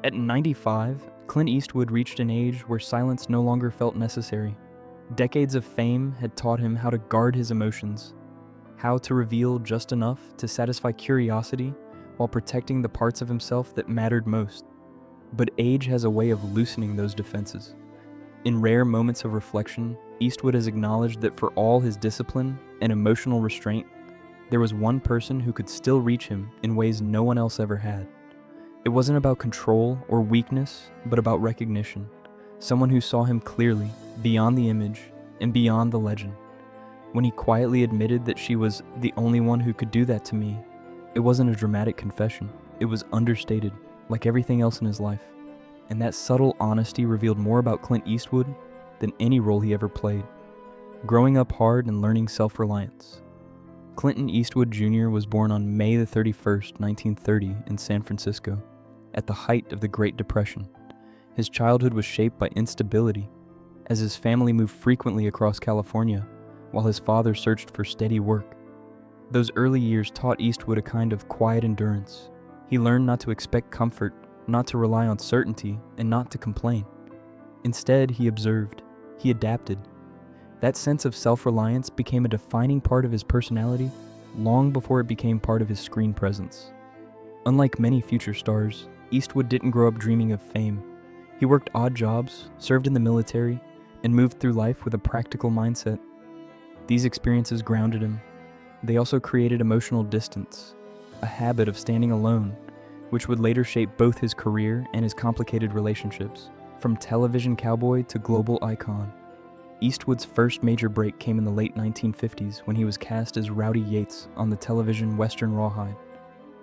At 95, Clint Eastwood reached an age where silence no longer felt necessary. Decades of fame had taught him how to guard his emotions, how to reveal just enough to satisfy curiosity while protecting the parts of himself that mattered most. But age has a way of loosening those defenses. In rare moments of reflection, Eastwood has acknowledged that for all his discipline and emotional restraint, there was one person who could still reach him in ways no one else ever had. It wasn't about control or weakness, but about recognition. Someone who saw him clearly, beyond the image, and beyond the legend. When he quietly admitted that she was the only one who could do that to me, it wasn't a dramatic confession. It was understated, like everything else in his life. And that subtle honesty revealed more about Clint Eastwood than any role he ever played. Growing up hard and learning self-reliance. Clint Eastwood Jr. was born on May 31st, 1930 in San Francisco, at the height of the Great Depression. His childhood was shaped by instability, as his family moved frequently across California, while his father searched for steady work. Those early years taught Eastwood a kind of quiet endurance. He learned not to expect comfort, not to rely on certainty, and not to complain. Instead, he observed. He adapted. That sense of self-reliance became a defining part of his personality long before it became part of his screen presence. Unlike many future stars, Eastwood didn't grow up dreaming of fame. He worked odd jobs, served in the military, and moved through life with a practical mindset. These experiences grounded him. They also created emotional distance, a habit of standing alone, which would later shape both his career and his complicated relationships, from television cowboy to global icon. Eastwood's first major break came in the late 1950s when he was cast as Rowdy Yates on the television Western Rawhide.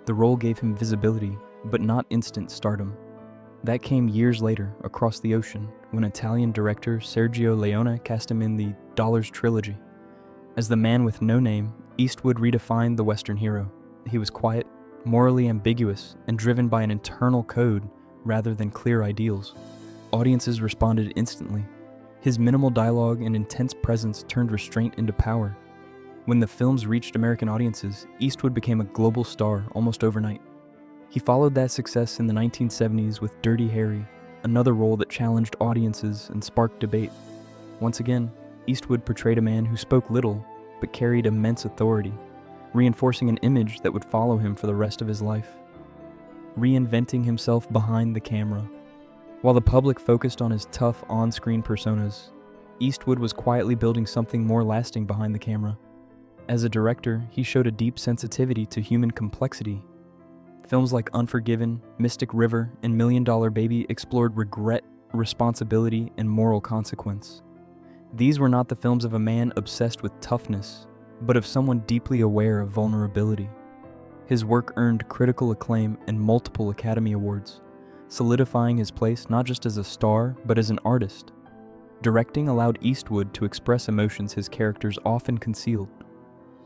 The role gave him visibility, but not instant stardom. That came years later, across the ocean, when Italian director Sergio Leone cast him in the Dollars trilogy. As the man with no name, Eastwood redefined the Western hero. He was quiet, morally ambiguous, and driven by an internal code rather than clear ideals. Audiences responded instantly. His minimal dialogue and intense presence turned restraint into power. When the films reached American audiences, Eastwood became a global star almost overnight. He followed that success in the 1970s with Dirty Harry, another role that challenged audiences and sparked debate. Once again, Eastwood portrayed a man who spoke little but carried immense authority, reinforcing an image that would follow him for the rest of his life. Reinventing himself behind the camera. While the public focused on his tough on-screen personas, Eastwood was quietly building something more lasting behind the camera. As a director, he showed a deep sensitivity to human complexity. Films like Unforgiven, Mystic River, and $1 Million Baby explored regret, responsibility, and moral consequence. These were not the films of a man obsessed with toughness, but of someone deeply aware of vulnerability. His work earned critical acclaim and multiple Academy Awards, solidifying his place not just as a star, but as an artist. Directing allowed Eastwood to express emotions his characters often concealed.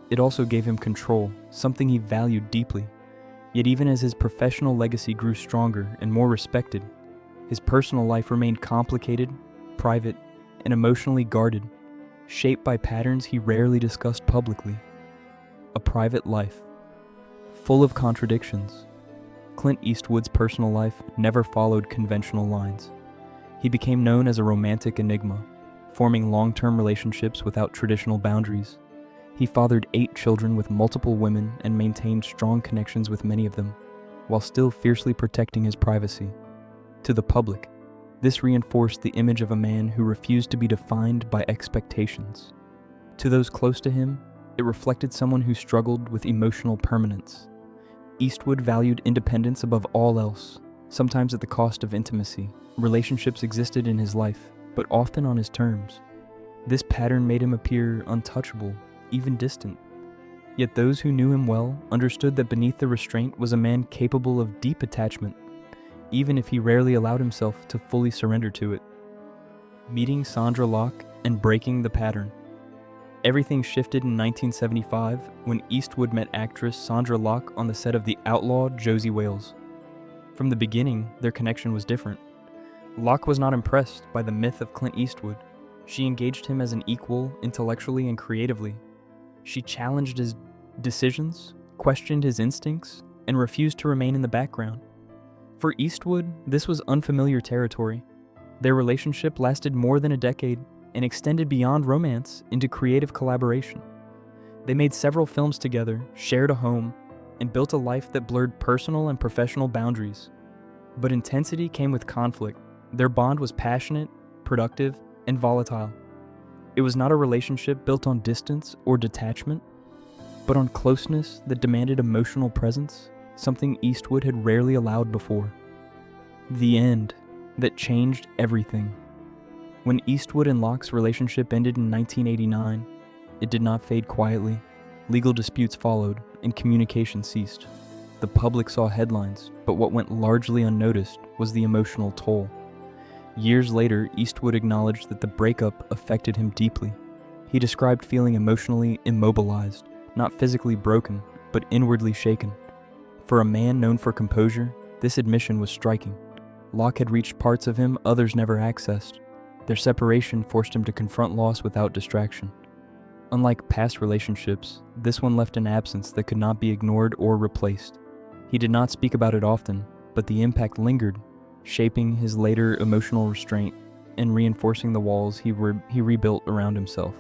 It also gave him control, something he valued deeply. Yet even as his professional legacy grew stronger and more respected, his personal life remained complicated, private, and emotionally guarded, shaped by patterns he rarely discussed publicly. A private life, full of contradictions. Clint Eastwood's personal life never followed conventional lines. He became known as a romantic enigma, forming long-term relationships without traditional boundaries. He fathered 8 children with multiple women and maintained strong connections with many of them, while still fiercely protecting his privacy. To the public, this reinforced the image of a man who refused to be defined by expectations. To those close to him, it reflected someone who struggled with emotional permanence. Eastwood valued independence above all else, sometimes at the cost of intimacy. Relationships existed in his life, but often on his terms. This pattern made him appear untouchable, even distant. Yet those who knew him well understood that beneath the restraint was a man capable of deep attachment, even if he rarely allowed himself to fully surrender to it. Meeting Sondra Locke and breaking the pattern. Everything shifted in 1975 when Eastwood met actress Sondra Locke on the set of the Outlaw Josey Wales. From the beginning, their connection was different. Locke was not impressed by the myth of Clint Eastwood. She engaged him as an equal, intellectually and creatively. She challenged his decisions, questioned his instincts, and refused to remain in the background. For Eastwood, this was unfamiliar territory. Their relationship lasted more than a decade and extended beyond romance into creative collaboration. They made several films together, shared a home, and built a life that blurred personal and professional boundaries. But intensity came with conflict. Their bond was passionate, productive, and volatile. It was not a relationship built on distance or detachment, but on closeness that demanded emotional presence, something Eastwood had rarely allowed before. The end that changed everything. When Eastwood and Locke's relationship ended in 1989, it did not fade quietly. Legal disputes followed, and communication ceased. The public saw headlines, but what went largely unnoticed was the emotional toll. Years later, Eastwood acknowledged that the breakup affected him deeply. He described feeling emotionally immobilized, not physically broken, but inwardly shaken. For a man known for composure, this admission was striking. Locke had reached parts of him others never accessed. Their separation forced him to confront loss without distraction. Unlike past relationships, this one left an absence that could not be ignored or replaced. He did not speak about it often, but the impact lingered, shaping his later emotional restraint and reinforcing the walls he rebuilt around himself,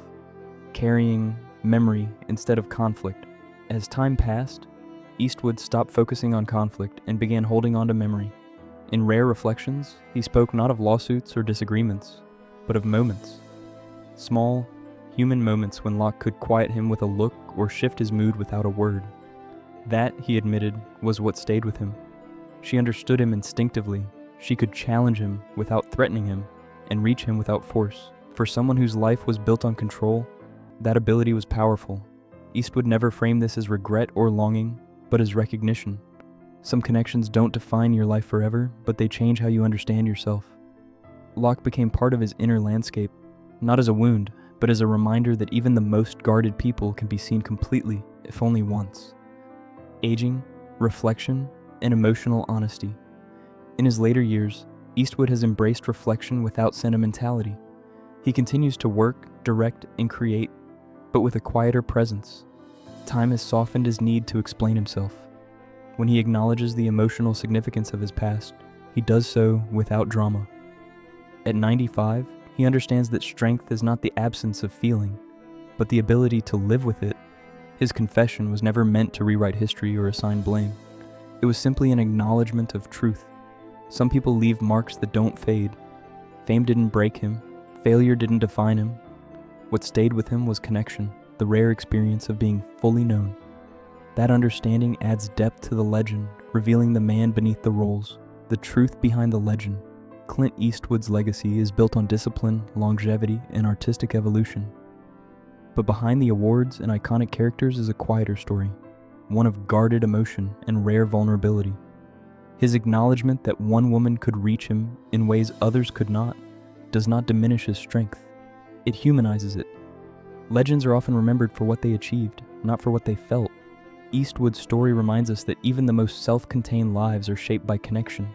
carrying memory instead of conflict. As time passed, Eastwood stopped focusing on conflict and began holding on to memory. In rare reflections, he spoke not of lawsuits or disagreements, but of moments. Small, human moments when Locke could quiet him with a look or shift his mood without a word. That, he admitted, was what stayed with him. She understood him instinctively. She could challenge him without threatening him and reach him without force. For someone whose life was built on control, that ability was powerful. Eastwood never framed this as regret or longing, but as recognition. Some connections don't define your life forever, but they change how you understand yourself. Locke became part of his inner landscape, not as a wound, but as a reminder that even the most guarded people can be seen completely, if only once. Aging, reflection, and emotional honesty. In his later years, Eastwood has embraced reflection without sentimentality. He continues to work, direct, and create, but with a quieter presence. Time has softened his need to explain himself. When he acknowledges the emotional significance of his past, he does so without drama. At 95, he understands that strength is not the absence of feeling, but the ability to live with it. His confession was never meant to rewrite history or assign blame. It was simply an acknowledgement of truth. Some people leave marks that don't fade. Fame didn't break him. Failure didn't define him. What stayed with him was connection, the rare experience of being fully known. That understanding adds depth to the legend, revealing the man beneath the roles, the truth behind the legend. Clint Eastwood's legacy is built on discipline, longevity, and artistic evolution. But behind the awards and iconic characters is a quieter story, one of guarded emotion and rare vulnerability. His acknowledgement that one woman could reach him in ways others could not does not diminish his strength. It humanizes it. Legends are often remembered for what they achieved, not for what they felt. Eastwood's story reminds us that even the most self-contained lives are shaped by connection.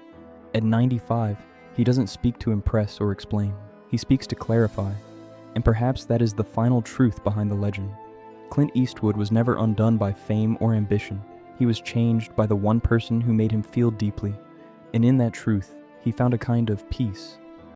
At 95, he doesn't speak to impress or explain. He speaks to clarify. And perhaps that is the final truth behind the legend. Clint Eastwood was never undone by fame or ambition. He was changed by the one person who made him feel deeply. And in that truth, he found a kind of peace.